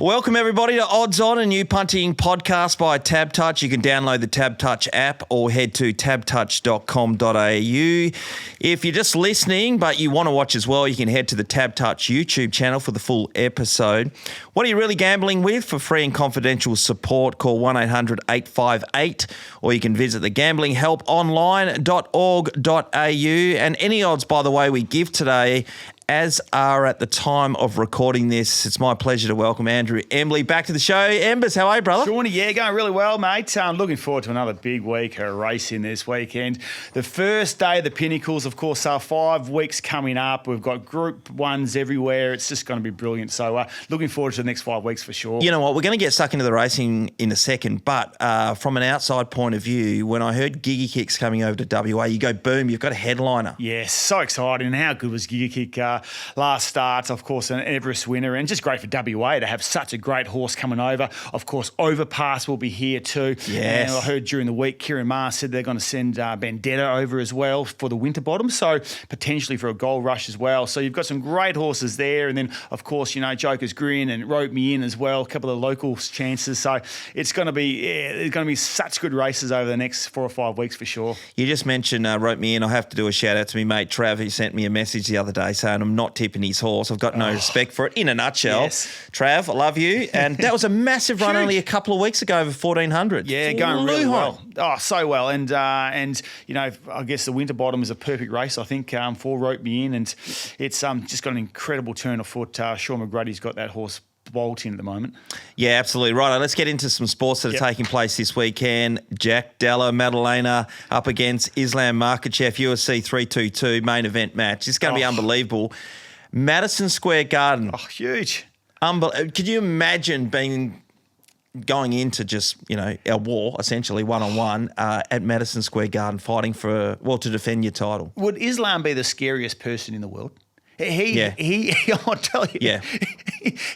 Welcome, everybody, to Odds On, a new punting podcast by Tab Touch. You can download the Tab Touch app or head to tabtouch.com.au. If you're just listening but you want to watch as well, you can head to the Tab Touch YouTube channel for the full episode. What are you really gambling with? For free and confidential support, call 1-800-858, or you can visit thegamblinghelponline.org.au. And any odds, by the way, we give today, as are at the time of recording this, it's my pleasure to welcome Andrew Embley back to the show. Embers, how are you, brother? Shaun, yeah, going really well, mate. Looking forward to another big week, a racing this weekend. The first day of the Pinnacles, of course, 5 weeks coming up. We've got Group 1s everywhere. It's just going to be brilliant. So looking forward to the next 5 weeks for sure. You know what? We're going to get stuck into the racing in a second, but from an outside point of view, when I heard Giga Kick's coming over to WA, you go, boom, you've got a headliner. Yes, so exciting. And how good was Giga Kick last start? Of course, an Everest winner, and just great for WA to have such a great horse coming over. Of course, Overpass will be here too. Yes. And I heard during the week, Kieran Maher said they're going to send Vendetta over as well for the Winterbottom, so potentially for a gold rush as well. So you've got some great horses there. And then, of course, you know, Joker's Grin and Rope Me In as well, a couple of local chances. So it's going to be such good races over the next 4 or 5 weeks for sure. You just mentioned Rope Me In. I have to do a shout out to me mate Trav, who sent me a message the other day saying I'm not tipping his horse. I've got no respect for it. In a nutshell, yes. Trav, I love you. And that was a massive run only a couple of weeks ago, over 1,400. Yeah, going really well. Oh, so well. And you know, I guess the Winterbottom is a perfect race, I think, for Rope Me In. And it's just got an incredible turn of foot. Sean McGrady's got that horse bolting at the moment. Yeah, absolutely. Right, let's get into some sports that are taking place this weekend. Jack Della Maddalena up against Islam Makhachev, UFC 322 main event match. It's going to be unbelievable. Madison Square Garden. Oh, huge. Could you imagine going into just, you know, a war, essentially, one-on-one at Madison Square Garden fighting to defend your title? Would Islam be the scariest person in the world? I'll tell you. Yeah.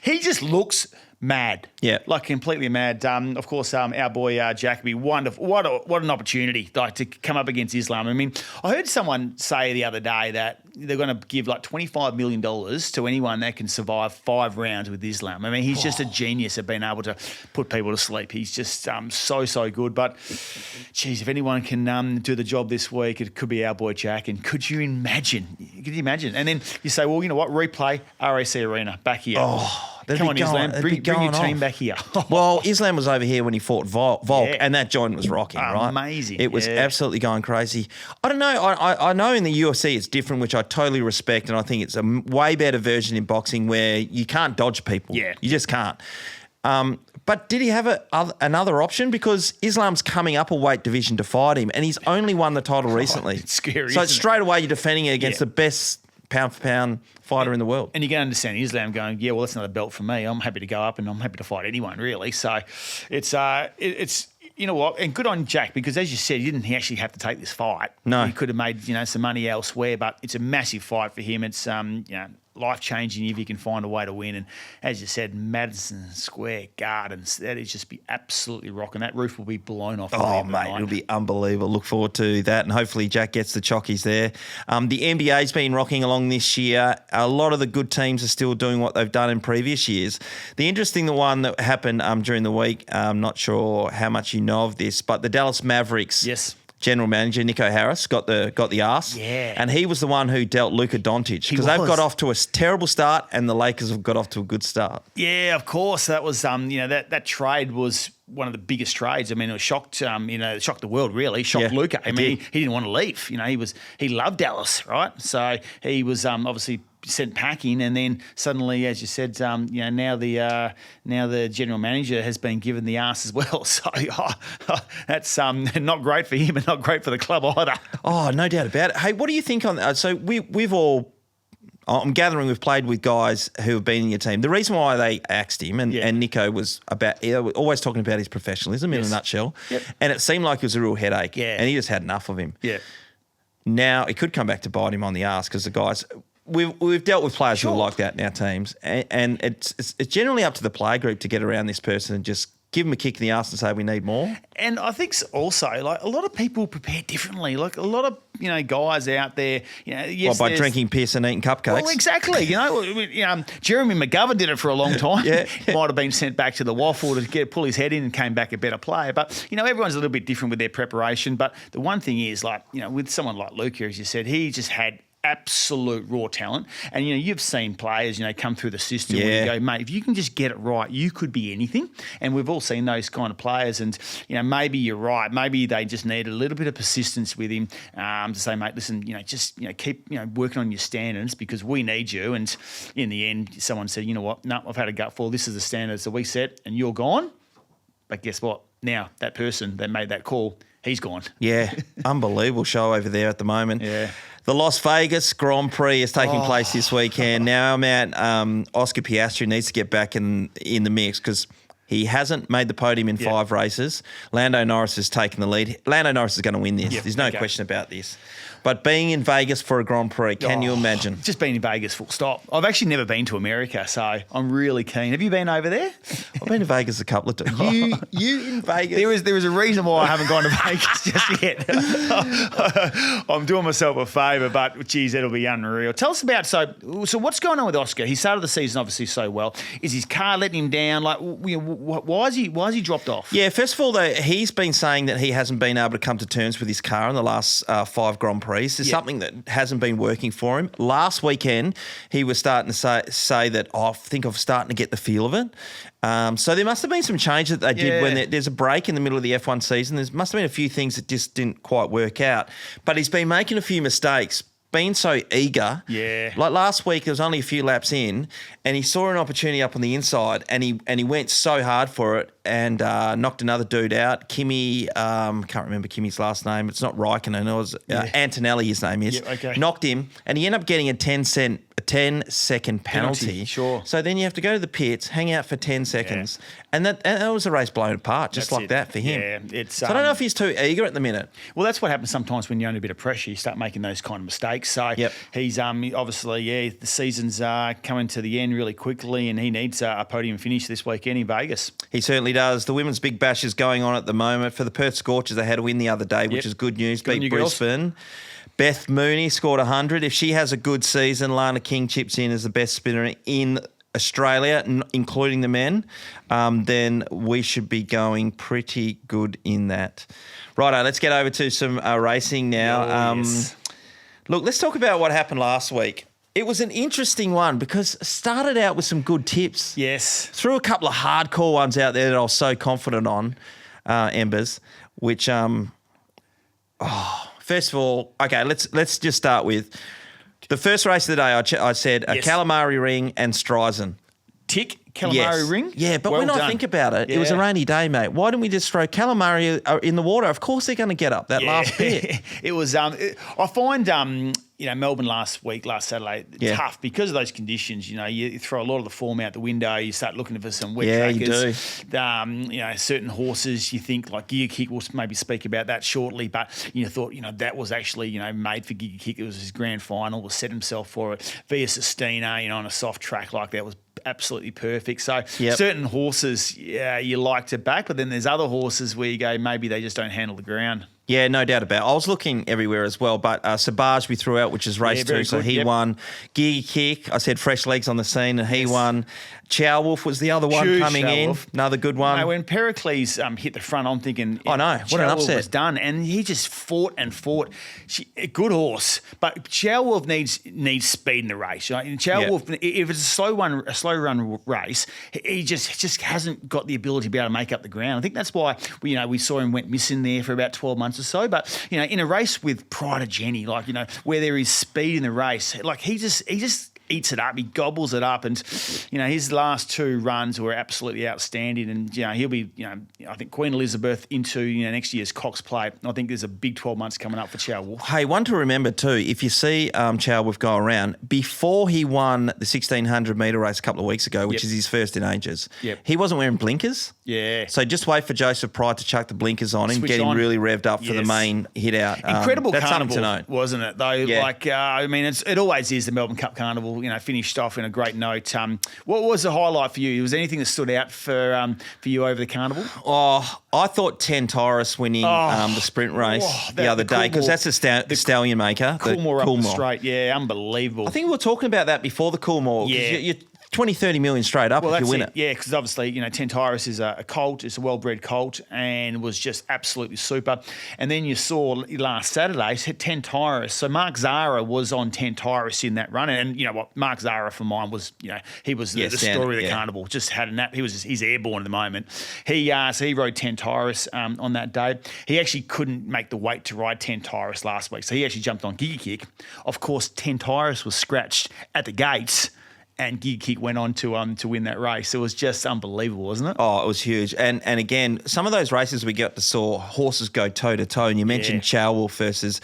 He just looks mad. Yeah. Like completely mad. Of course, our boy Jacoby, wonderful. What an opportunity to come up against Islam. I mean, I heard someone say the other day that they're going to give like $25 million to anyone that can survive 5 rounds with Islam. I mean, he's just a genius at being able to put people to sleep. He's just so good. But, geez, if anyone can do the job this week, it could be our boy Jack. And could you imagine? And then you say, well, you know what? Replay RAC Arena back here. Oh. Come on, Islam. Bring your team back here. Well, Islam was over here when he fought Volk, and that joint was rocking, right? Amazing. It was absolutely going crazy. I don't know. I know in the UFC it's different, which I totally respect, and I think it's a way better version in boxing where you can't dodge people. Yeah. You just can't. But did he have another option? Because Islam's coming up a weight division to fight him, and he's only won the title recently. It's scary, So isn't straight away you're defending it against the best pound-for-pound fighter in the world. And you can understand Islam going, yeah, well, that's another belt for me. I'm happy to go up and I'm happy to fight anyone, really. So it's you know what, and good on Jack, because as you said, he didn't actually have to take this fight. No. He could have made, some money elsewhere, but it's a massive fight for him. It's, life-changing if you can find a way to win. And as you said, Madison Square Gardens, that is just be absolutely rocking. That roof will be blown off. Oh, mate, it'll be unbelievable. Look forward to that. And hopefully Jack gets the chockies there. The NBA's been rocking along this year. A lot of the good teams are still doing what they've done in previous years. The interesting one that happened during the week, I'm not sure how much you know of this, but the Dallas Mavericks. Yes. General manager Nico Harris got the arse, and he was the one who dealt Luka Doncic, because they've got off to a terrible start and the Lakers have got off to a good start. Yeah, of course, that was that trade was one of the biggest trades. I mean, it shocked it shocked the world, really. Shocked Luka. I mean, he didn't want to leave. He loved Dallas, right? So he was obviously sent packing, and then suddenly, as you said, now the general manager has been given the arse as well. So that's not great for him and not great for the club either. Oh, no doubt about it. Hey, what do you think on that? So we've all. I'm gathering we've played with guys who have been in your team. The reason why they axed him, and Nico was always talking about his professionalism in a nutshell, and it seemed like it was a real headache, and he just had enough of him. Yeah. Now it could come back to bite him on the arse, because the guys. We've dealt with players who are like that in our teams, and it's generally up to the player group to get around this person and just give him a kick in the arse and say we need more. And I think also, like, a lot of people prepare differently. Like, a lot of, guys out there, yes, by drinking piss and eating cupcakes. Well, exactly. Jeremy McGovern did it for a long time. Yeah. Might have been sent back to the waffle to pull his head in and came back a better player. But, everyone's a little bit different with their preparation. But the one thing is, like, with someone like Luke here, as you said, he just had absolute raw talent. And, you've seen players, come through the system where you go, mate, if you can just get it right, you could be anything. And we've all seen those kind of players. And, maybe you're right. Maybe they just need a little bit of persistence with him to say, mate, listen, just, keep, working on your standards because we need you. And in the end, someone said, you know what? No, I've had a gutful. This is the standards that we set and you're gone. But guess what? Now that person that made that call, he's gone. Yeah, unbelievable show over there at the moment. Yeah. The Las Vegas Grand Prix is taking place this weekend. Now, Oscar Piastri needs to get back in the mix because he hasn't made the podium in 5 races. Lando Norris has taken the lead. Lando Norris is going to win this. There's no question about this. But being in Vegas for a Grand Prix, can you imagine? Just being in Vegas, full stop. I've actually never been to America, so I'm really keen. Have you been over there? I've been to Vegas a couple of times. You in Vegas? There is a reason why I haven't gone to Vegas just yet. I'm doing myself a favour, but geez, it'll be unreal. Tell us about so what's going on with Oscar? He started the season obviously so well. Is his car letting him down? Like, why is he dropped off? Yeah, first of all, though, he's been saying that he hasn't been able to come to terms with his car in the last 5 Grand Prix. There's something that hasn't been working for him. Last weekend, he was starting to say that, I think I'm starting to get the feel of it. So there must have been some change that they did when there's a break in the middle of the F1 season. There must have been a few things that just didn't quite work out. But he's been making a few mistakes, being so eager. Yeah. Like last week, there was only a few laps in, and he saw an opportunity up on the inside, and he went so hard for it and knocked another dude out. Kimmy, can't remember Kimmy's last name. It's not Raikkonen. It was Antonelli, his name is. Yeah, okay. Knocked him, and he ended up getting a 10-second penalty. Sure. So then you have to go to the pits, hang out for 10 seconds, and that was a race blown apart, just That's like that for him. Yeah, it's. So I don't know if he's too eager at the minute. Well, that's what happens sometimes when you're under a bit of pressure. You start making those kind of mistakes. So he's obviously, the season's coming to the end really quickly, and he needs a podium finish this weekend in Vegas. He certainly does. The Women's Big Bash is going on at the moment. For the Perth Scorchers, they had a win the other day, which is good news. Beat Brisbane. Beth Mooney scored 100. If she has a good season, Lana King chips in as the best spinner in Australia, including the men, then we should be going pretty good in that. Righto, let's get over to some racing now. Look, let's talk about what happened last week. It was an interesting one because it started out with some good tips. Yes. Threw a couple of hardcore ones out there that I was so confident on, Embers, which, first of all, okay, let's just start with the first race of the day. I said a Calamari Ring and Streisand. Tick. Calamari Ring? Yeah, but when I think about it, it was a rainy day, mate. Why didn't we just throw Calamari in the water? Of course they're going to get up that last bit. It was, I find, Melbourne last Saturday, tough because of those conditions. You throw a lot of the form out the window. You start looking for some wet trackers. You do. Certain horses you think like Giga Kick, we'll maybe speak about that shortly, but you thought, that was actually, made for Giga Kick. It was his grand final, was set himself for it. Via Sistina, on a soft track like that was absolutely perfect. So certain horses, you like to back, but then there's other horses where you go, maybe they just don't handle the ground. Yeah, no doubt about it. I was looking everywhere as well, but Sabaj we threw out, which is race 2, so he won. Giga Kick, I said fresh legs on the scene, and he won. Chow Wolf was the other one coming in. Another good one. No, when Pericles hit the front, I'm thinking, I know, what an upset. Was done, and he just fought and fought. A good horse, but Chow Wolf needs speed in the race. Right? And Chow Wolf, if it's a slow run race, he just hasn't got the ability to be able to make up the ground. I think that's why we saw him went missing there for about 12 months or so. But in a race with Pride of Jenny, where there is speed in the race, he just eats it up. He gobbles it up, and his last 2 runs were absolutely outstanding. And he'll be I think Queen Elizabeth into next year's Cox Plate. I think there's a big 12 months coming up for Chow Wolf. Hey, one to remember too. If you see Chow Wolf go around before he won the 1600 metre race a couple of weeks ago, which is his first in ages, he wasn't wearing blinkers. Yeah. So just wait for Joseph Pride to chuck the blinkers on him, get him really revved up for the main hit out. Incredible that's carnival, something to note. wasn't it? Though, it always is the Melbourne Cup Carnival. Carnival, finished off in a great note. What was the highlight for you? Was there anything that stood out for you over the Carnival? Oh, I thought 10 Tyrus winning the sprint race the other day, because that's a stallion maker. Coolmore up the straight. Yeah, unbelievable. I think we were talking about that before the Coolmore. Yeah. You're 20, 30 million straight up if you win it. Yeah, because obviously, 10 Tyrus is a colt. It's a well-bred colt and was just absolutely super. And then you saw last Saturday, 10 Tyrus. So Mark Zara was on 10 Tyrus in that run. And you know what? Mark Zara for mine was, he was the story of the Carnival. Just had a nap. He's airborne at the moment. So he rode 10 Tyrus on that day. He actually couldn't make the weight to ride 10 Tyrus last week. So he actually jumped on Giga Kick. Of course, 10 Tyrus was scratched at the gates. And Giga Kick went on to win that race. It was just unbelievable, wasn't it? Oh, it was huge. And again, some of those races we got to saw horses go toe-to-toe. And you mentioned Chowolf versus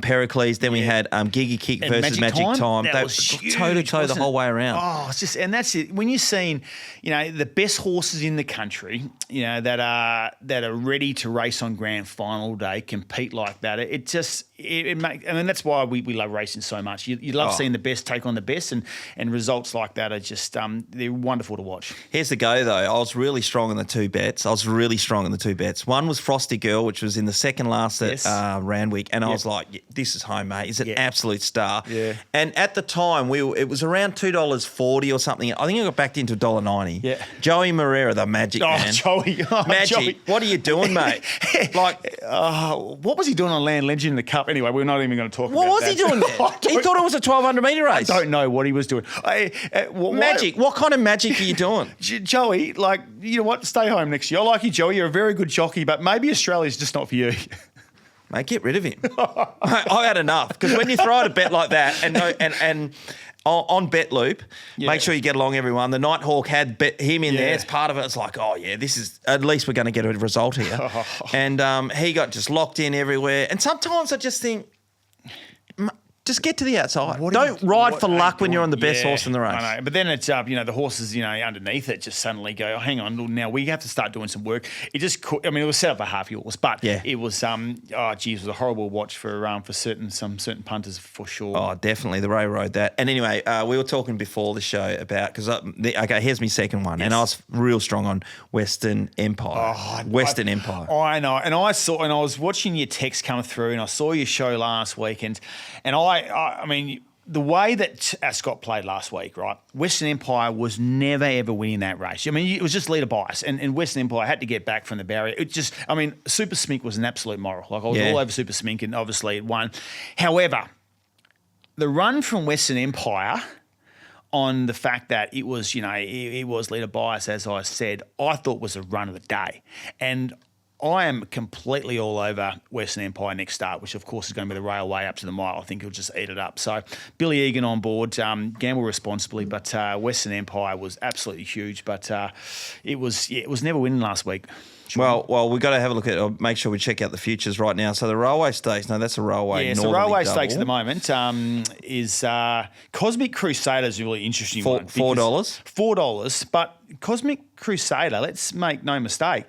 Pericles. Then we had Giga Kick versus Magic Time. That was huge, toe-to-toe the whole way around. Oh, it's just, and that's it. When you're seeing, the best horses in the country, that are ready to race on grand final day, compete like that, it makes, I mean, that's why we love racing so much. You love seeing the best take on the best, and results like that are just they're wonderful to watch. Here's the go though. I was really strong in the two bets. One was Frosty Girl, which was in the second last at Randwick, and I was like, "This is home, mate. He's an absolute star." Yeah. And at the time, it was around $2.40 or something. I think I got backed into $1.90. Yeah. Joey Moreira, the Magic man. Joey, Magic. Joey. What are you doing, mate? What was he doing on Land Legend in the Cup? Anyway, we're not even going to talk about that. What was he doing there? He thought it was a 1,200 metre race. I don't know what he was doing. Magic. What kind of magic are you doing? Joey, you know what? Stay home next year. I like you, Joey. You're a very good jockey, but maybe Australia's just not for you. Mate, get rid of him. I had enough, because when you throw out a bet like that and on Bet Loop, make sure you get along, everyone. The Nighthawk had him in there. It's part of it. It's like, this is, at least we're going to get a result here. And he got just locked in everywhere. And sometimes I just think, just get to the outside. Don't ride for luck when you're on the best horse in the race. I know. But then it's, the horses, underneath it just suddenly go, hang on, now we have to start doing some work. It just, it was set up for half yours, but it was, it was a horrible watch for some certain punters for sure. Oh, definitely. The Ray rode that. And anyway, we were talking before the show about, because, here's my second one. Yes. And I was real strong on Western Empire. Empire. I know. And I was watching your text come through, and I saw your show last week, and I mean, the way that Ascot played last week, right? Western Empire was never, ever winning that race. I mean, it was just leader bias, and Western Empire had to get back from the barrier. Super Smink was an absolute moral. I was all over Super Smink, and obviously it won. However, the run from Western Empire, on the fact that it was, it was leader bias, as I said, I thought was a run of the day. And I am completely all over Western Empire next start, which of course is going to be the railway up to the mile. I think he'll just eat it up. So Billy Egan on board, gamble responsibly, but Western Empire was absolutely huge. But it was never winning last week. Well, we've got to have a look at make sure we check out the futures right now. So the railway stakes, that's a railway. Yeah, so railway stakes at the moment is Cosmic Crusader is a really interesting one. $4. $4, but Cosmic Crusader, let's make no mistake,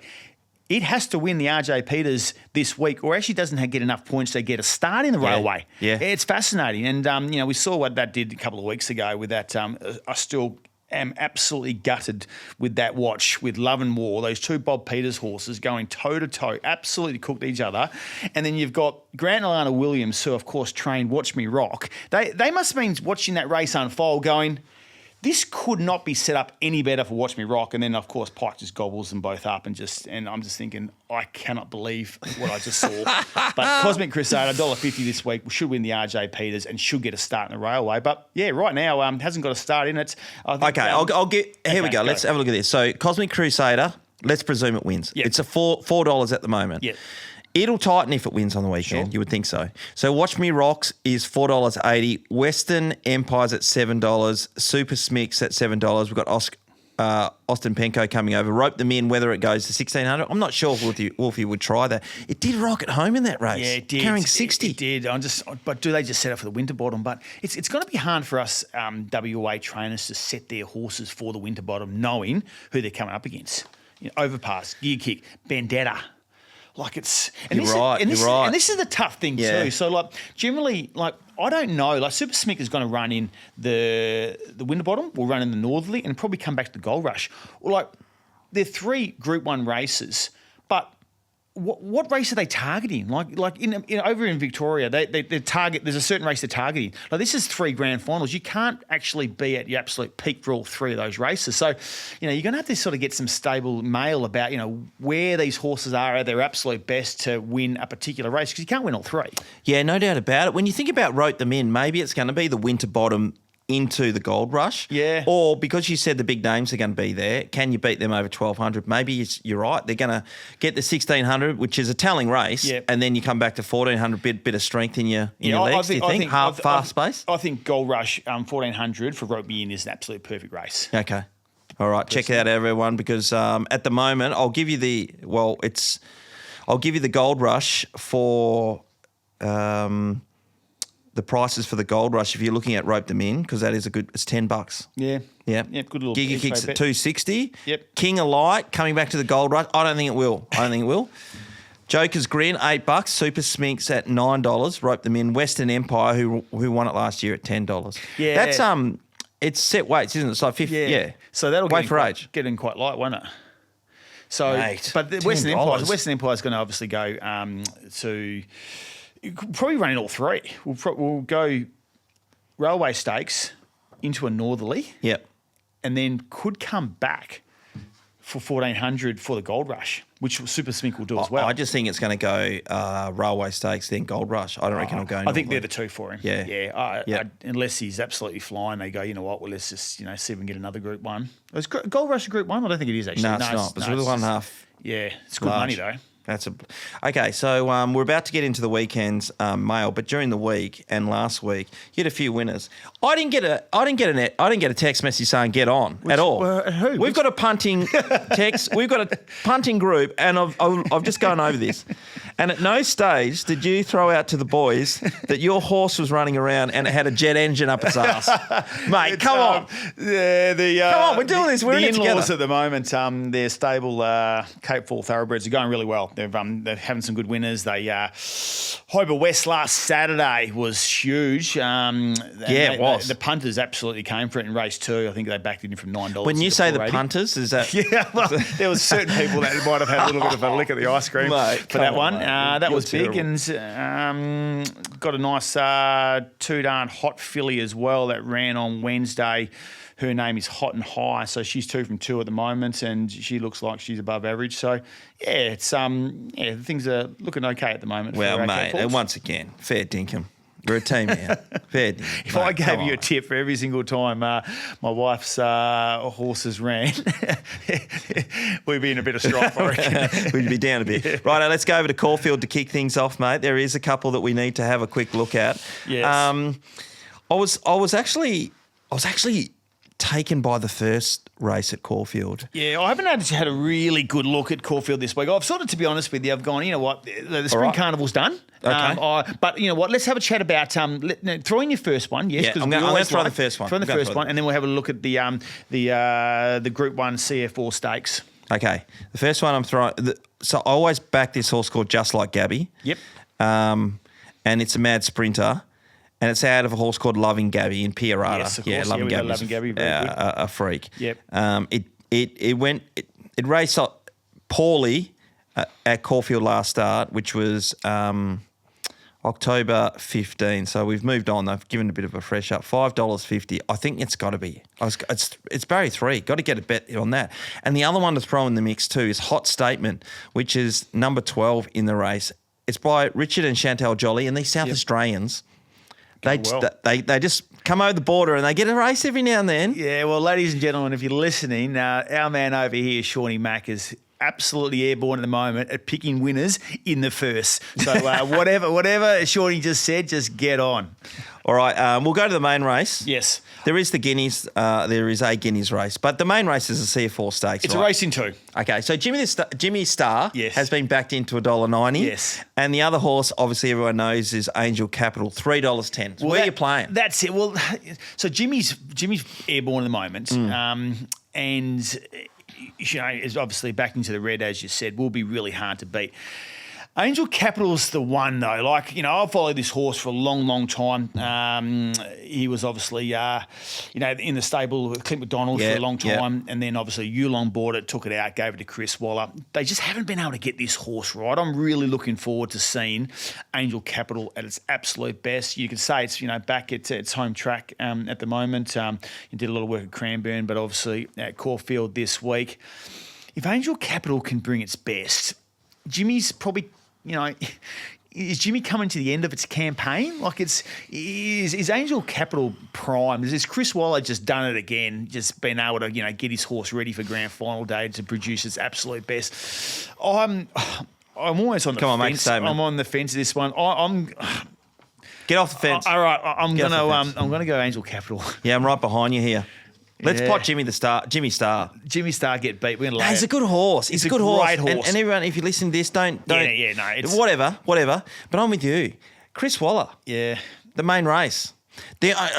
it has to win the RJ Peters this week, or actually doesn't get enough points to get a start in the railway. Yeah. It's fascinating. And, we saw what that did a couple of weeks ago with that. I still am absolutely gutted with that watch with Love and War, those two Bob Peters horses going toe-to-toe, absolutely cooked each other. And then you've got Grant and Alana Williams, who, of course, trained Watch Me Rock. They must have been watching that race unfold going, this could not be set up any better for Watch Me Rock. And then, of course, Pike just gobbles them both up, and I'm just thinking, I cannot believe what I just saw. But Cosmic Crusader, $1.50 this week, should win the RJ Peters and should get a start in the railway. But, right now, hasn't got a start in it. I think, I'll get... Here we go. Let's have a look at this. So, Cosmic Crusader, let's presume it wins. Yep. It's a $4 at the moment. Yeah. It'll tighten if it wins on the weekend. Sure. You would think so. So Watch Me Rocks is $4.80. Western Empire's at $7. Super Smicks at $7. We've got Austin Penko coming over. Rope them in, whether it goes to $1,600. I'm not sure if Wolfie would try that. It did rock at home in that race. Yeah, it did. Carrying 60. It did. But do they just set up for the winter bottom? But it's going to be hard for us WA trainers to set their horses for the winter bottom, knowing who they're coming up against. Overpass, Gear Kick, Bandetta. Like it's You're right. And right. this is the tough thing too. So like generally, like I don't know. Like Super Smick is going to run in the Winterbottom, will run in the Northerly, and probably come back to the Gold Rush. Well, like they're 3 Group 1 races, but what race are they targeting? Like in over in Victoria, they target. There's a certain race they're targeting. Like this is 3 grand finals. You can't actually be at your absolute peak for all 3 of those races. So, you're going to have to sort of get some stable mail about where these horses are at their absolute best to win a particular race, because you can't win all 3. Yeah, no doubt about it. When you think about Rope Them In, maybe it's going to be the Winterbottom into the Gold Rush. Yeah. Or because you said the big names are going to be there, can you beat them over 1,200? Maybe you're right. They're going to get the 1,600, which is a telling race, and then you come back to 1,400, bit of strength in your legs, do you think? Fast space? I think Gold Rush 1,400 for Rope Me In is an absolute perfect race. Okay. All right. Check it out, everyone, because at the moment, I'll give you the Gold Rush for the prices for the Gold Rush if you're looking at Rope Them In, because that is it's $10. Yeah. Yeah. Yeah, good little Giga Kicks at 260. Yep. King of Light coming back to the Gold Rush. I don't think it will. Joker's Grin, $8. Super Sminks at $9. Rope Them In. Western Empire, who won it last year, at $10. Yeah. That's it's set weights, isn't it? It's like 50. Yeah. So that'll wait for age. Get in quite light, won't it? So, Mate, but the Western Empire is going to obviously go to probably running all 3. We'll go Railway Stakes into a Northerly. Yep. And then could come back for 1,400 for the Gold Rush, which Super Smink will do as well. I just think it's going to go Railway Stakes, then Gold Rush. I don't reckon it'll go. I think they're the 2 for him. Yeah. Unless he's absolutely flying, they go, you know what? Well, let's just see if we can get another Group 1. Is Gold Rush a Group 1? I don't think it is actually. No, it's not. It's really 1.5. Yeah, it's good money though. Okay. So we're about to get into the weekend's mail, but during the week and last week, you had a few winners. I didn't get a text message saying get on at all. Who? We've got a punting text. We've got a punting group, and I've just gone over this. And at no stage did you throw out to the boys that your horse was running around and it had a jet engine up its ass, mate. Come on. Come on, we're doing this. We're in it together. The in-laws at the moment, their stable Cape Fall thoroughbreds are going really well. They're having some good winners. They Hobart West last Saturday was huge. It was. The punters absolutely came for it in race 2. I think they backed it in from $9. When you say the punters, is that? Yeah, well, there was certain people that might have had a little bit of a lick at the ice cream for that one. That was big, and got a nice 2-darn hot filly as well that ran on Wednesday. Her name is Hot and High, so she's 2 from 2 at the moment, and she looks like she's above average. So, it's things are looking okay at the moment. Well, mate, and once again, fair dinkum. We're a team here. Fair dinkum. If I gave you a tip for every single time my wife's horses ran, we'd be in a bit of strife, I reckon. We'd be down a bit. Yeah. Right, let's go over to Caulfield to kick things off, mate. There is a couple that we need to have a quick look at. Yes. I was actually taken by the first race at Caulfield. Yeah, I haven't actually had a really good look at Caulfield this week. I've sort of, to be honest with you, I've gone, you know what, the Spring Carnival's done. Okay. But you know what, let's have a chat about throw in your first one, yes. Yeah, I'm going to throw the first one. Throw in the first one, and then we'll have a look at the Group 1 CF4 stakes. Okay. The first one I'm throwing... So I always back this horse called Just Like Gabby. Yep. And it's a mad sprinter. And it's out of a horse called Loving Gabby in Pierrata. Yes, of course. Loving Gabby, very good. A freak. Yep. It raced poorly at Caulfield last start, which was October 15. So we've moved on. They've given a bit of a fresh up. $5.50. I think it's got to be. It's Barry 3. Got to get a bet on that. And the other one to throw in the mix too is Hot Statement, which is number 12 in the race. It's by Richard and Chantal Jolly, and these South Australians. They just come over the border and they get a race every now and then. Yeah, well, ladies and gentlemen, if you're listening, our man over here, Shawnee Mack, is absolutely airborne at the moment at picking winners in the first. So whatever Shawnee just said, just get on. All right, we'll go to the main race. Yes. There is the Guineas. There is a Guineas race, but the main race is a CF4 stakes. It's a race in 2. Okay, so Jimmy Star has been backed into $1.90. Yes. And the other horse, obviously everyone knows, is Angel Capital, $3.10. So where are you playing? That's it. Well, so Jimmy's airborne at the moment, and is obviously backed into the red, as you said, will be really hard to beat. Angel Capital's the one though. Like, I've followed this horse for a long, long time. He was obviously, in the stable with Clint McDonald for a long time, and then obviously Yulong bought it, took it out, gave it to Chris Waller. They just haven't been able to get this horse right. I'm really looking forward to seeing Angel Capital at its absolute best. You could say it's back at its home track at the moment. He did a lot of work at Cranbourne, but obviously at Caulfield this week. If Angel Capital can bring its best, Jimmy's probably. Is Jimmy coming to the end of its campaign? Like, is Angel Capital primed? Is Chris Waller just done it again? Just been able to, get his horse ready for grand final day to produce its absolute best? I'm always on the fence. Come on, make a statement. I'm on the fence of this one. I'm Get off the fence. All right, I'm gonna go Angel Capital. Yeah, I'm right behind you here. Let's pot Jimmy Star. Jimmy Star get beat. We're gonna lay He's a good horse. He's a good horse. Great horse. And everyone, if you listen to this, don't. It's whatever. But I'm with you, Chris Waller. Yeah, the main race.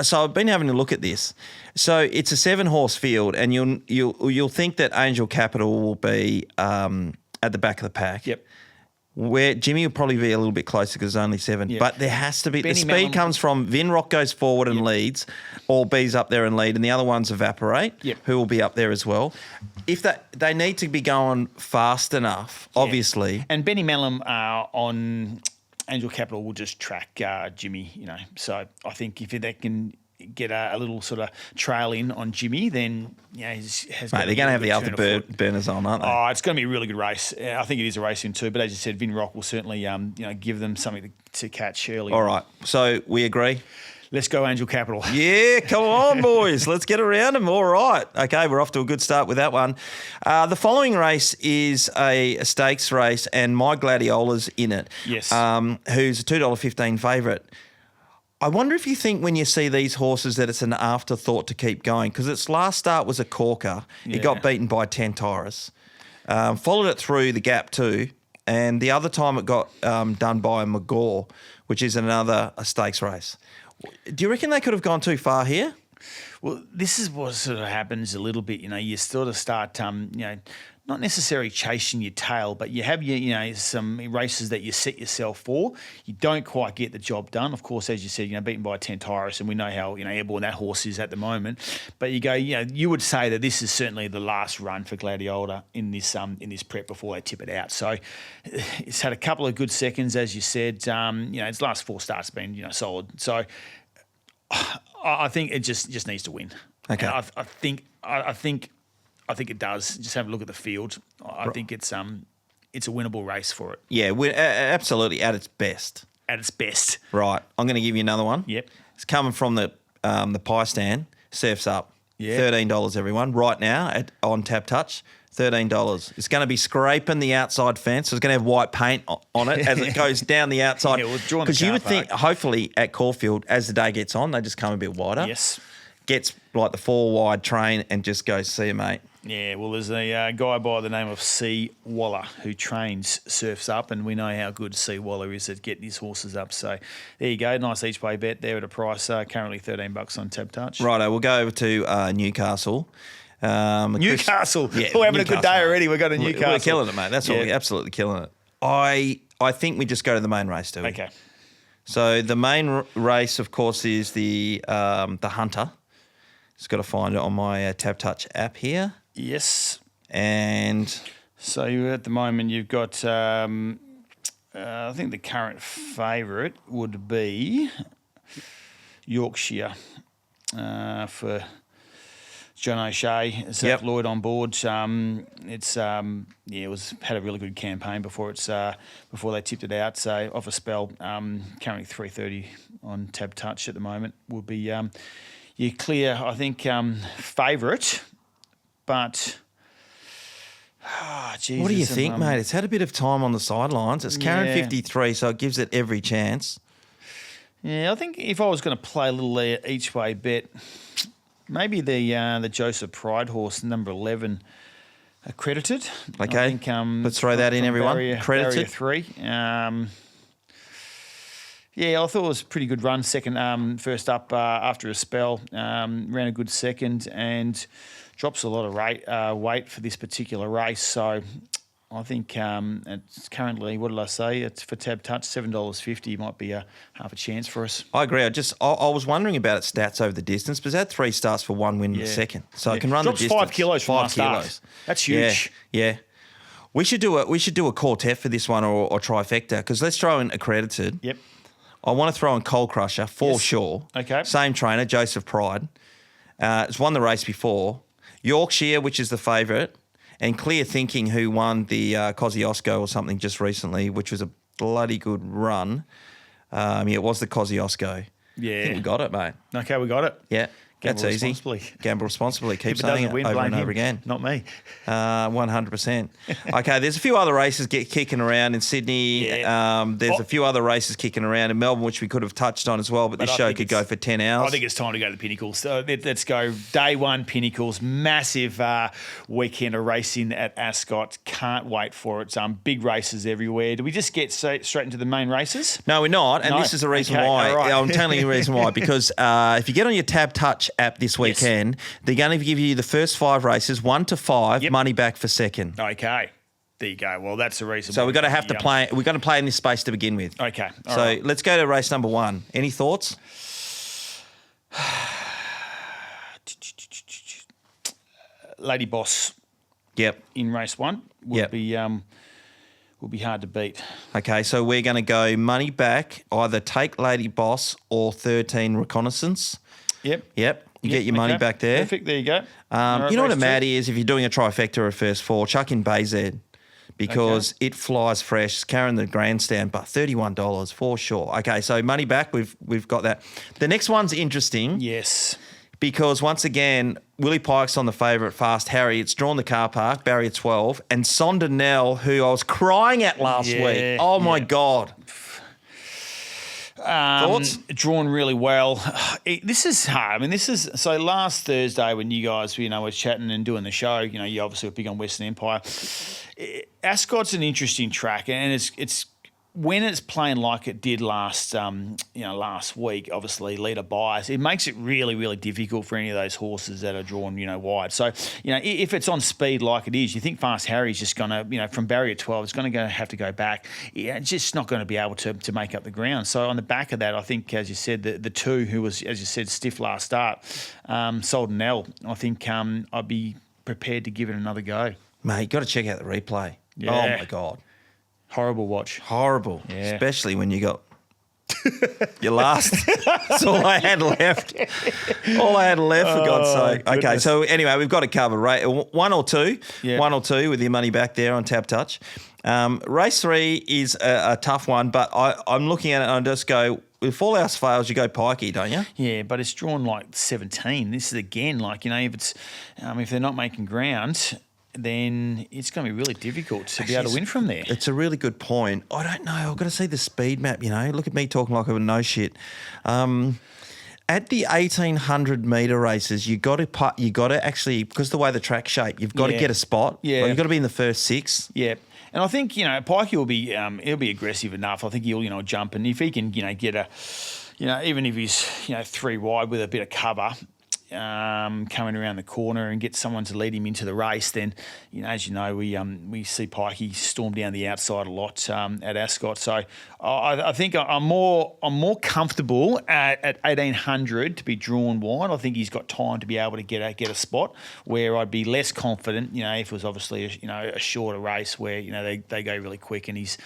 So I've been having a look at this. So it's a 7-horse field, and you'll think that Angel Capital will be at the back of the pack. Yep. Where Jimmy will probably be a little bit closer because there's only 7. Yep. But there has to be... Benny the speed Mellon comes from Vinrock goes forward and leads, or B's up there and lead, and the other ones evaporate, who will be up there as well. If they need to be going fast enough, obviously. And Benny Mellon on Angel Capital will just track Jimmy, So I think if they can get a little sort of trail in on Jimmy, then they're going to have the other burners on, aren't they? Oh, it's going to be a really good race. I think it is a race in two, but as you said, Vinrock will certainly give them something to catch early. All right, so we agree. Let's go Angel Capital. Yeah, come on, boys. Let's get around them. All right. Okay, we're off to a good start with that one. The following race is a stakes race, and My Gladiola's in it. Yes. Who's a $2.15 favourite. I wonder if you think when you see these horses that it's an afterthought to keep going, because its last start was a corker. It got beaten by Tantaurus. Followed it through the gap too, and the other time it got done by McGaw, which is a stakes race. Do you reckon they could have gone too far here? Well, this is what sort of happens a little bit. You sort of start, not necessarily chasing your tail, but you have some races that you set yourself for. You don't quite get the job done. Of course, as you said, beaten by Tantaurus, and we know how airborne that horse is at the moment. But you go, you would say that this is certainly the last run for Gladiola in this prep before they tip it out. So it's had a couple of good seconds, as you said. Its last 4 starts have been solid. So I think it just needs to win. Okay. And I think it does. Just have a look at the field. I think it's a winnable race for it. Yeah, absolutely at its best. At its best. Right. I'm going to give you another one. Yep. It's coming from the pie stand. Surf's up. Yeah. $13, everyone. Right now on Tap Touch, $13. It's going to be scraping the outside fence. So it's going to have white paint on it as it goes down the outside. Yeah, because you would think, hopefully, at Caulfield, as the day gets on, they just come a bit wider. Yes. Gets like the 4-wide train and just goes, see you, mate. Yeah, well, there's a guy by the name of C. Waller who trains Surfs Up, and we know how good C. Waller is at getting his horses up. So there you go, nice each way bet there at a price currently $13 on Tab Touch. Righto, we'll go over to Newcastle. Newcastle. We're having a good day already. We're going to Newcastle. We're killing it, mate. That's what we're absolutely killing it. I think we just go to the main race, do we? Okay. So the main race, of course, is the Hunter. Just got to find it on my Tab Touch app here. Yes. And so at the moment you've got, I think the current favourite would be Yorkshire for John O'Shea, Zach Lloyd on board. It was had a really good campaign before they tipped it out. So off a spell, currently $3.30 on Tab Touch at the moment would be your clear, I think, favourite. But, Jesus, what do you think, mate? It's had a bit of time on the sidelines. It's carrying 53, so it gives it every chance. Yeah, I think if I was going to play a little each way bet, maybe the Joseph Pride horse, number 11, accredited. Okay, I think, let's throw that in, everyone. Accredited. Barrier 3. Yeah, I thought it was a pretty good run. Second, first up after a spell, ran a good second and drops a lot of weight for this particular race. So I think it's currently, what did I say? It's for Tab Touch, $7.50 might be half a chance for us. I agree. I was wondering about its stats over the distance, but it's had 3 starts for 1 win in the second. So it can run Drops the distance. 5 kilos from last start. That's huge. Yeah. We should do a quartet for this one or trifecta, because let's throw in accredited. Yep. I want to throw in Coal Crusher for sure. Okay. Same trainer, Joseph Pride. It's won the race before. Yorkshire, which is the favourite, and Clear Thinking, who won the Kosciuszko or something just recently, which was a bloody good run. It was the Kosciuszko. Yeah. I think we got it, mate. Okay, we got it. Yeah. Gamble That's easy. responsibly. Gamble responsibly. Keep If it saying doesn't it win, over blame and over him, again. not me. 100%. Okay, there's a few other races kicking around in Sydney. Yeah. There's a few other races kicking around in Melbourne, which we could have touched on as well, but this show could go for 10 hours. I think it's time to go to the Pinnacles. So let's go. Day one, Pinnacles. Massive weekend of racing at Ascot. Can't wait for it. Big races everywhere. Do we just get straight into the main races? No, we're not, and No. this is the reason Okay, why. all right. I'm telling you the reason why, because if you get on your Tab Touch app this weekend, they're going to give you the first 5 races, 1 to 5, money back for second. Okay. There you go. Well, that's the reason. So we're going to play. We're going to play in this space to begin with. Okay. All so right. let's go to race number 1. Any thoughts? Lady Boss Yep. in race 1 would be hard to beat. Okay, so we're going to go money back, either take Lady Boss or 13 Reconnaissance. Yep. You get your money back there. Perfect. There you go. You know what a mad is? If you're doing a trifecta or a first 4, chuck in BZ because it flies fresh. It's carrying the grandstand, but $31 for sure. Okay, so money back. We've got that. The next one's interesting. Yes. Because once again, Willie Pike's on the favourite Fast Harry. It's drawn the car park, barrier 12, and Sonda Nell, who I was crying at last week. Oh my God. Thoughts? Drawn really well. This is hard. I mean, so last Thursday when you guys, were chatting and doing the show, you obviously were big on Western Empire. Ascot's an interesting track, and it's when it's playing like it did last week, obviously leader bias, it makes it really, really difficult for any of those horses that are drawn, wide. So, if it's on speed like it is, you think Fast Harry's just going to, from barrier 12, it's going to have to go back. Yeah, it's just not going to be able to make up the ground. So on the back of that, I think, as you said, the 2 who was, as you said, stiff last start, Sold and L, I think I'd be prepared to give it another go. Mate, you got to check out the replay. Yeah. Oh my God. Horrible watch. Horrible. Yeah. Especially when you got your last. That's all I had left. All I had left, for God's sake. Okay, goodness. so anyway, we've got it covered, right? 1 or 2. Yeah. 1 or 2 with your money back there on Tab Touch. Race 3 is a tough one, but I'm looking at it and I just go, if all else fails, you go pikey, don't you? Yeah, but it's drawn like 17. This is again like, if they're not making ground, then it's going to be really difficult to be able to win from there. It's a really good point. I don't know. I've got to see the speed map, Look at me talking like I would know shit. At the 1,800 metre races, you got to actually, because the way the track's shaped, you've got to get a spot. Yeah. Like, you've got to be in the first 6. Yeah. And I think, Pikey will be he'll be aggressive enough. I think he'll, jump. And if he can, get a, even if he's, 3 wide with a bit of cover, coming around the corner and get someone to lead him into the race, then, as you know, we see Pikey storm down the outside a lot at Ascot. So I think I'm more comfortable at 1,800 to be drawn wide. I think he's got time to be able to get a spot, where I'd be less confident, if it was obviously a shorter race where they go really quick and he's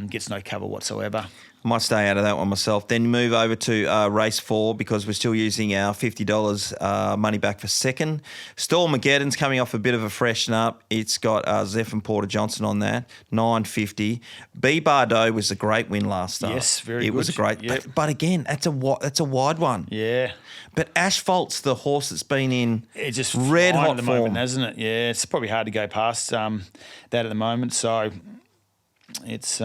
gets no cover whatsoever. I might stay out of that one myself. Then move over to race 4 because we're still using our $50 money back for second. Stormageddon's coming off a bit of a freshen up. It's got Zeph and Porter Johnson on that, $9.50. B Bardo was a great win last start. Yes, very good. It was a great, Yep. but again, that's a wide one. Yeah. But Asphalt's the horse that's been in it's just red hot at the form, moment, hasn't it? Yeah, it's probably hard to go past that at the moment. So it's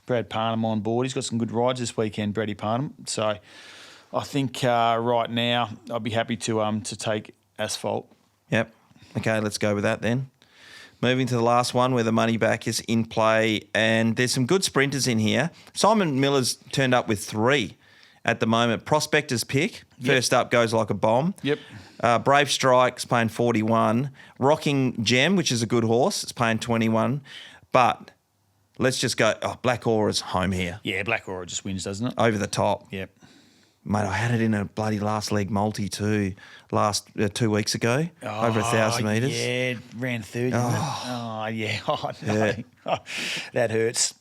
Brad Parnham on board. He's got some good rides this weekend, Brady Parnham. So I think right now I'd be happy to take Asphalt. Yep. Okay, let's go with that then. Moving to the last one where the money back is in play, and there's some good sprinters in here. Simon Miller's turned up with 3 at the moment. Prospector's Pick, first up, goes like a bomb. Yep. Brave Strike's paying 41. Rocking Gem, which is a good horse, it's paying 21. But let's just go, Black Aura's home here. Yeah, Black Aura just wins, doesn't it? Over the top. Yep. Mate, I had it in a bloody last leg multi too, 2 weeks ago, over 1,000 metres. Yeah, ran 30. Oh, yeah. Oh, no. Yeah. That hurts.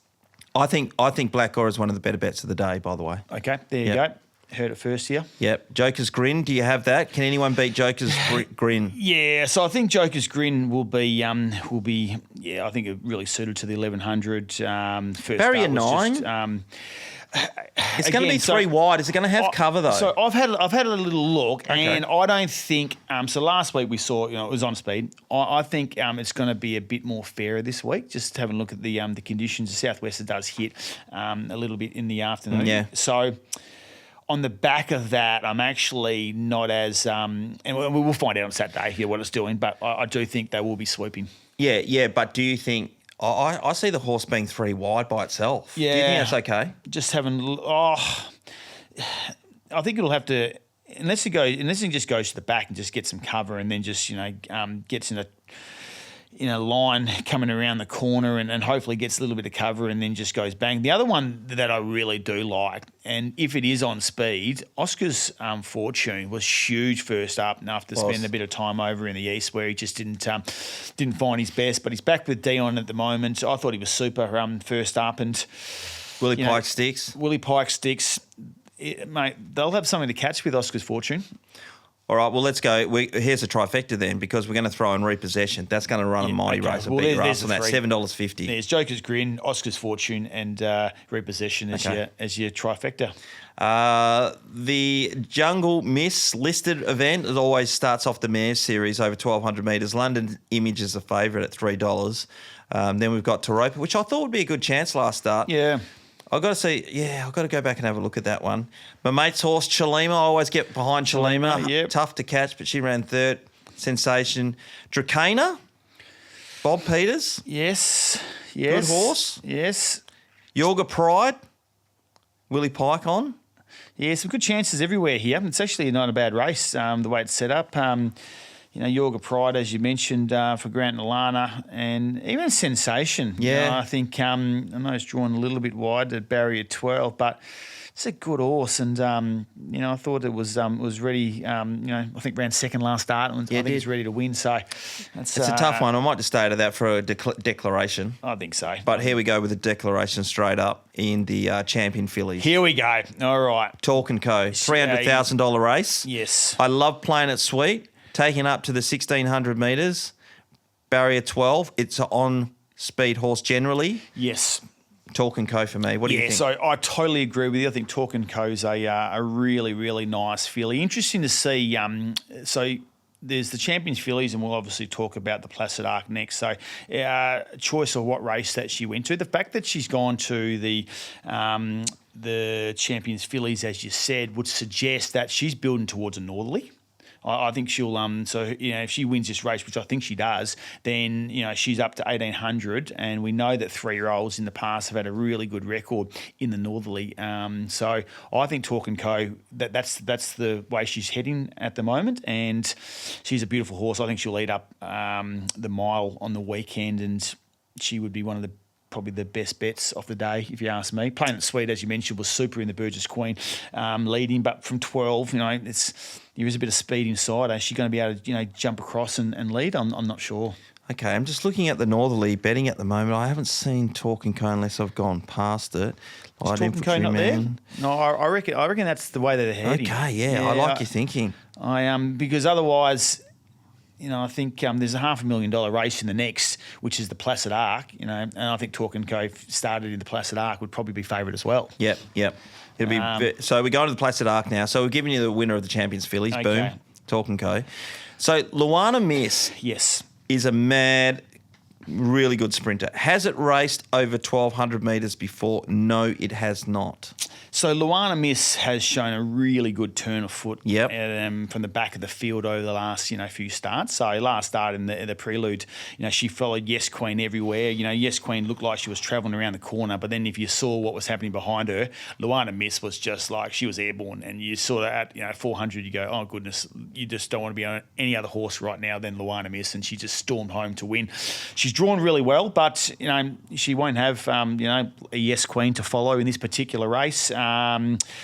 I think Black Aura is one of the better bets of the day, by the way. Okay, there you go. Heard it first here. Yep. Joker's Grin, do you have that? Can anyone beat Joker's Grin? Yeah, so I think Joker's Grin will be I think really suited to the 1100. First Barrier up was 9. It's going to be three wide. Is it going to have cover though? So I've had a little look, and I don't think. So last week we saw, it was on speed. I think it's going to be a bit more fairer this week. Just having a look at the conditions. The southwester does hit a little bit in the afternoon. Yeah. So on the back of that, I'm actually not as and we'll find out on Saturday here what it's doing. But I do think they will be sweeping. Yeah. But do you think? I see the horse being three wide by itself. Yeah. Do you think that's okay? Just having, I think it'll have to, unless it just goes to the back and just gets some cover and then just, gets in a line coming around the corner and hopefully gets a little bit of cover and then just goes bang. The other one that I really do like, and if it is on speed, Oscar's Fortune was huge first up and after spending a bit of time over in the east where he just didn't find his best, but he's back with Dion at the moment. I thought he was super first up, and Willie Pike sticks. Mate, they'll have something to catch with Oscar's Fortune. All right, well, let's go. Here's a trifecta then, because we're going to throw in Repossession. That's going to run a mighty race. I'll beat your ass on that, $7.50. There's Joker's Grin, Oscar's Fortune, and Repossession as your trifecta. The Jungle Miss listed event, it always starts off the Mares Series over 1,200 metres. London Image is a favourite at $3. Then we've got Taropa, which I thought would be a good chance last start. Yeah. I've got to go back and have a look at that one. My mate's horse, Chalima, I always get behind Chalima. Yep. Tough to catch, but she ran third. Sensation. Dracana, Bob Peters. Yes. Good horse. Yes. Yorga Pride, Willie Pike on. Yeah, some good chances everywhere here. It's actually not a bad race, the way it's set up. Yorga Pride, as you mentioned, for Grant and Alana, and even Sensation. Yeah. I think I know it's drawn a little bit wide at barrier 12, but it's a good horse, and I thought it was ready. I think ran second last start, and I think it's ready to win. So it's a tough one. I might just stay out of that for a declaration. I think so. But here we go with the declaration straight up in the Champion Fillies. Here we go. All right. Talk and Co. $300,000 race. Yes. I love playing it sweet. Taking up to the 1,600 metres, barrier 12. It's an on-speed horse generally. Yes. Talk and Co for me. What do you think? So I totally agree with you. I think Talk and Co's a really, really nice filly. Interesting to see. So there's the Champions Fillies, and we'll obviously talk about the Placid Arc next. So choice of what race that she went to. The fact that she's gone to the Champions Fillies, as you said, would suggest that she's building towards a northerly. I think she'll if she wins this race, which I think she does, then she's up to 1,800, and we know that 3-year-olds in the past have had a really good record in the northerly. So I think Talk and Co, that's the way she's heading at the moment, and she's a beautiful horse. I think she'll lead up the mile on the weekend, and she would be one of the probably the best bets of the day, if you ask me. Playing it sweet, as you mentioned, was super in the Burgess Queen leading, but from 12, there is a bit of speed inside. Is she going to be able to, jump across and lead? I'm not sure. Okay, I'm just looking at the northerly betting at the moment. I haven't seen Talk and Co unless I've gone past it. Is Talk and Co not there? No, I reckon that's the way that they're heading. Okay, yeah, I like your thinking. Because otherwise, I think there's a $500,000 race in the next, which is the Placid Arc, and I think Talk and Co started in the Placid Arc would probably be favourite as well. Yep. It'll be so we're going to the Placid Arc now. So we're giving you the winner of the Champions Fillies. Okay. Boom, Talk and Co. So Luana Miss, yes, is a mad Really good sprinter. Has it raced over 1,200 metres before? No, it has not. So Luana Miss has shown a really good turn of foot from the back of the field over the last few starts. So last start in the prelude, she followed Yes Queen everywhere. Yes Queen looked like she was travelling around the corner, but then if you saw what was happening behind her, Luana Miss was just like she was airborne, and you saw that at 400, you go, oh goodness, you just don't want to be on any other horse right now than Luana Miss, and she just stormed home to win. She's drawn really well, but she won't have a Yes Queen to follow in this particular race.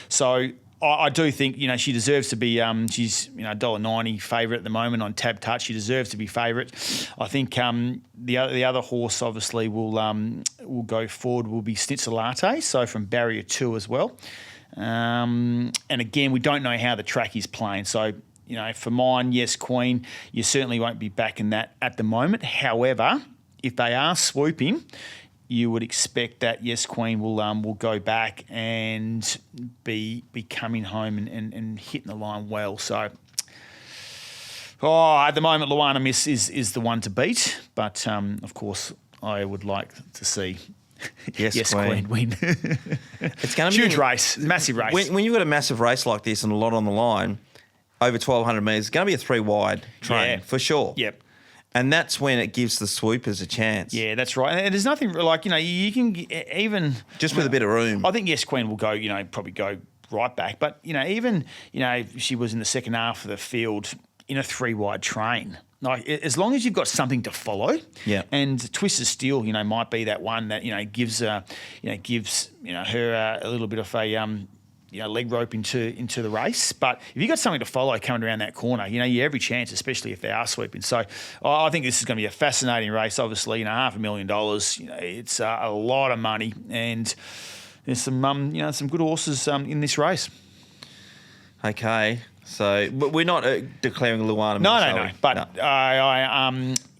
So I do think she deserves to be. She's $1.90 favourite at the moment on Tab Touch. She deserves to be favourite. I think the other horse obviously will go forward. Will be Schnitzel Latte. So from Barrier 2 as well. And again, we don't know how the track is playing. So for mine, Yes Queen, you certainly won't be backing that at the moment. However, if they are swooping, you would expect that Yes Queen will go back and be coming home and hitting the line well. So, at the moment, Luana Miss is the one to beat. But, of course, I would like to see Yes Queen win. It's going to be huge race, massive race. When you've got a massive race like this and a lot on the line, over 1,200 metres, it's going to be a 3-wide train for sure. Yep. And that's when it gives the swoopers a chance. Yeah, that's right. And there's nothing like, you can even... Just with a bit of room. I think Yes Queen will go, probably go right back. But, even, if she was in the second half of the field in a 3-wide train, like as long as you've got something to follow, and Twisted Steel, might be that one that, gives her a little bit of a... leg rope into the race. But if you've got something to follow coming around that corner, you have every chance, especially if they are sweeping. So I think this is going to be a fascinating race. Obviously, $500,000, it's a lot of money, and there's some some good horses in this race. Okay. So, but we're not declaring Luana. No. But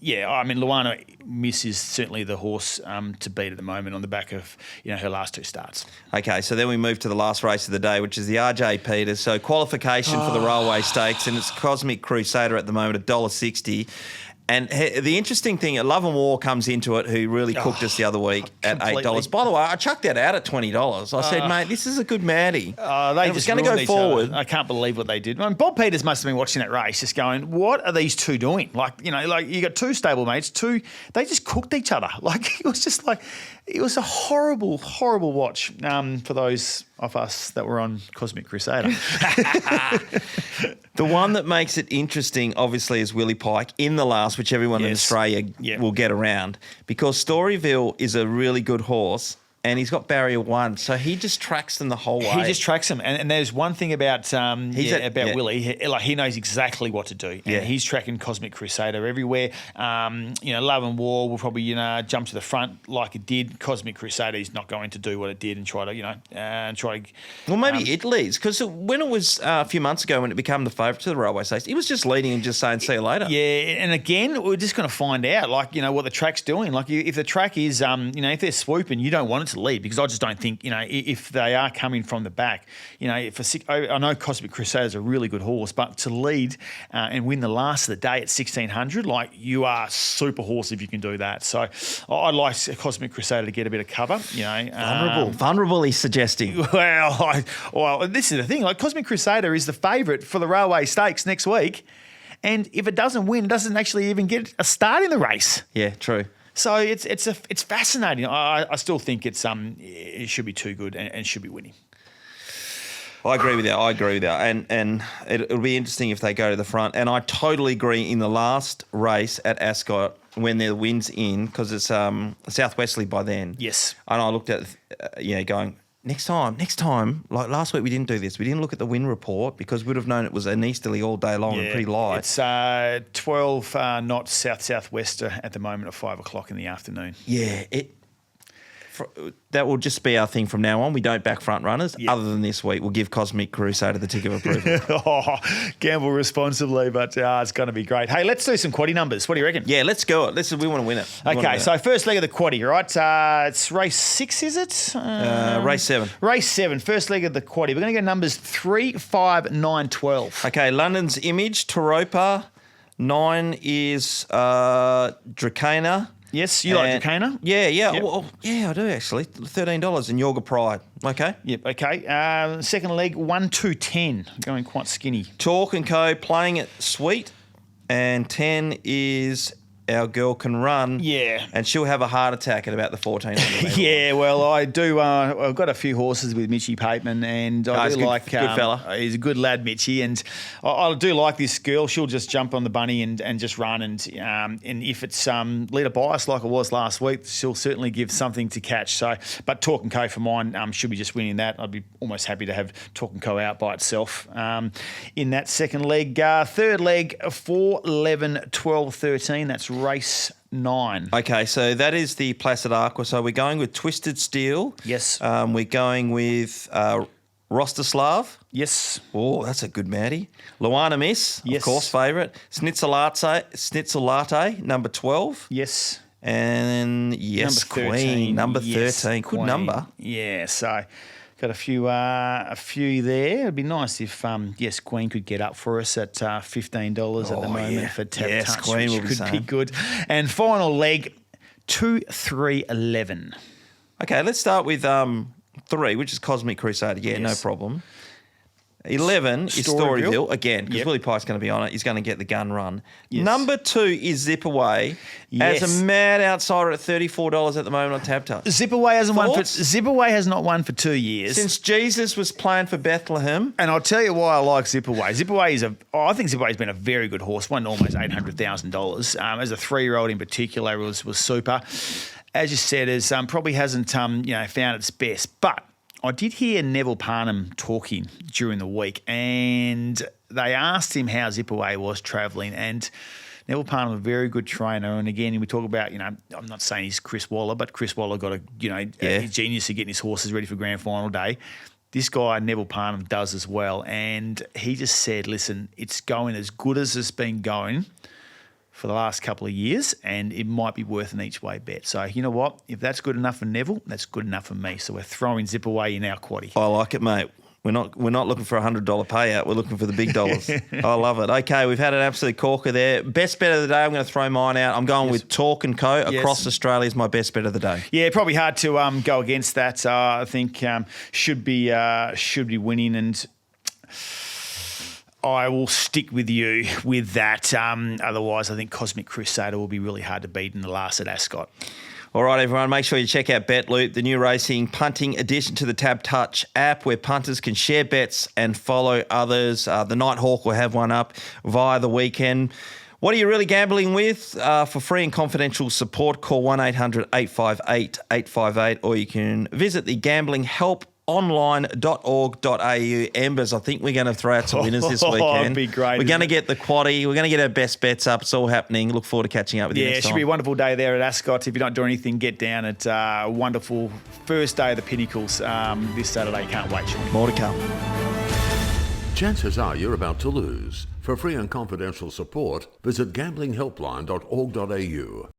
Luana Miss is certainly the horse to beat at the moment on the back of her last 2 starts. Okay, so then we move to the last race of the day, which is the RJ Peters. So qualification for the Railway Stakes, and it's Cosmic Crusader at the moment, $1.60. And the interesting thing, Love and War comes into it, who really cooked us the other week at $8. By the way, I chucked that out at $20. I said, mate, this is a good Maddie. They just going to go forward. I can't believe what they did. Bob Peters must have been watching that race, just going, "What are these two doing?" Like you got 2 stablemates, they just cooked each other. It was a horrible, horrible watch for those of us that were on Cosmic Crusader. The one that makes it interesting, obviously, is Willie Pike in the last, which everyone in Australia will get around, because Storyville is a really good horse. And he's got barrier 1, so he just tracks them the whole way. He just tracks them, and there's one thing about Willie. He knows exactly what to do. And he's tracking Cosmic Crusader everywhere. Love and War will probably jump to the front like it did. Cosmic Crusader is not going to do what it did and try to Well, maybe it leads, because when it was a few months ago when it became the favourite to the Railway Stakes, it was just leading and just saying see you later. Yeah, and again we're just going to find out what the track's doing. If the track is if they're swooping, you don't want it to lead, because I just don't think if they are coming from the back, I know Cosmic Crusader is a really good horse, but to lead and win the last of the day at 1,600, you are super horse if you can do that. So I'd like Cosmic Crusader to get a bit of cover. Vulnerable. He's suggesting. Well, this is the thing. Cosmic Crusader is the favourite for the Railway Stakes next week, and if it doesn't win, it doesn't actually even get a start in the race. Yeah, true. So it's fascinating. I still think it should be too good and should be winning. I agree with that. And it'll be interesting if they go to the front. And I totally agree in the last race at Ascot when the wind's in, because it's southwesterly by then. Yes. And I looked at going, next time, like last week we didn't do this. We didn't look at the wind report because we'd have known it was an easterly all day long and pretty light. It's 12 knots south-southwester at the moment at 5 o'clock in the afternoon. Yeah, that will just be our thing from now on. We don't back front runners. Yep. Other than this week, we'll give Cosmic Crusader the tick of approval. Gamble responsibly, but it's going to be great. Hey, let's do some quaddie numbers. What do you reckon? Yeah, let's go. We want to win it. Okay, so first leg of the quaddie, right? It's race 6, is it? Race 7. Race 7, first leg of the quaddie. We're going to get numbers 3, 5, 9, 12. Okay, London's Image, Taropa. 9 is Dracana. Yes, you like Jacana? Yeah. Yep. Well, yeah, I do actually. $13 in Yorga Pride. Okay. Yep, okay. Second leg, 1-2-10, going quite skinny. Talk and Co. playing it sweet. And 10 is Our Girl Can Run. Yeah. And she'll have a heart attack at about the 1400. Yeah, well, I do. I've got a few horses with Mitchie Pateman, and I do like. Good fella. He's a good lad, Mitchie, and I do like this girl. She'll just jump on the bunny and just run, and if it's leader bias like it was last week, she'll certainly give something to catch. So, but Talk and Co for mine should be just winning that. I'd be almost happy to have Talk and Co out by itself in that second leg. Third leg, 4, 11, 12, 13. That's race 9. Okay, so that is the Placid Aqua. So we're going with Twisted Steel. Yes. We're going with Rostislav. Yes. Oh, that's a good Maddie. Luana Miss, Yes. of course, favourite. Schnitzel Latte, number 12. Yes. And yes, Number 13. Queen, number 13. Yes, Good Queen. number. Yeah, so got a few there. It'd be nice if Queen could get up for us at $15 at the moment for Tap Yes, Touch, Queen which will be could be saying. good. And final leg, 2, 3, 11. Okay, let's start with 3, which is Cosmic Crusader. Yeah, no Yes. problem. 11 is Storyville. Storyville, again, because Yep. Willie Pike's going to be on it. He's going to get the gun run. Yes. Number 2 is Zip Away. Yes. As a mad outsider at $34 at the moment on Tab Touch. Zipaway hasn't won for Thoughts? Zipaway has not won for 2 years. Since Jesus was playing for Bethlehem. And I'll tell you why I like Zipaway. I think Zipaway's been a very good horse. Won almost $800,000. As a 3-year-old in particular, was super. As you said, probably hasn't found its best. But I did hear Neville Parnham talking during the week, and they asked him how Zipaway was travelling, and Neville Parnham, a very good trainer. And again, we talk about, I'm not saying he's Chris Waller, but Chris Waller got a genius at getting his horses ready for grand final day. This guy, Neville Parnham, does as well. And he just said, listen, it's going as good as it's been going for the last couple of years, and it might be worth an each way bet. So you know what? If that's good enough for Neville, that's good enough for me. So we're throwing Zipaway in our quaddie. I like it, mate. We're not looking for a $100 payout. We're looking for the big dollars. I love it. Okay, we've had an absolute corker there. Best bet of the day, I'm going to throw mine out. I'm going with Talk and Co. Across Australia is my best bet of the day. Yeah, probably hard to go against that. I think should be winning, and I will stick with you with that. Otherwise, I think Cosmic Crusader will be really hard to beat in the last at Ascot. All right, everyone, make sure you check out BetLoop, the new racing punting addition to the Tab Touch app where punters can share bets and follow others. The Nighthawk will have one up via the weekend. What are you really gambling with? For free and confidential support, call 1-800-858-858, or you can visit the Gambling Help online.org.au. Embers, I think we're going to throw out some winners this weekend. It'd be great. We're going to get the quaddie. We're going to get our best bets up. It's all happening. Look forward to catching up with you Yeah, next it should time. be a wonderful day there at Ascot. If you don't do anything, get down at a wonderful first day of the Pinnacles this Saturday. Can't wait, Shaun. More to come. Chances are you're about to lose. For free and confidential support, visit gamblinghelpline.org.au.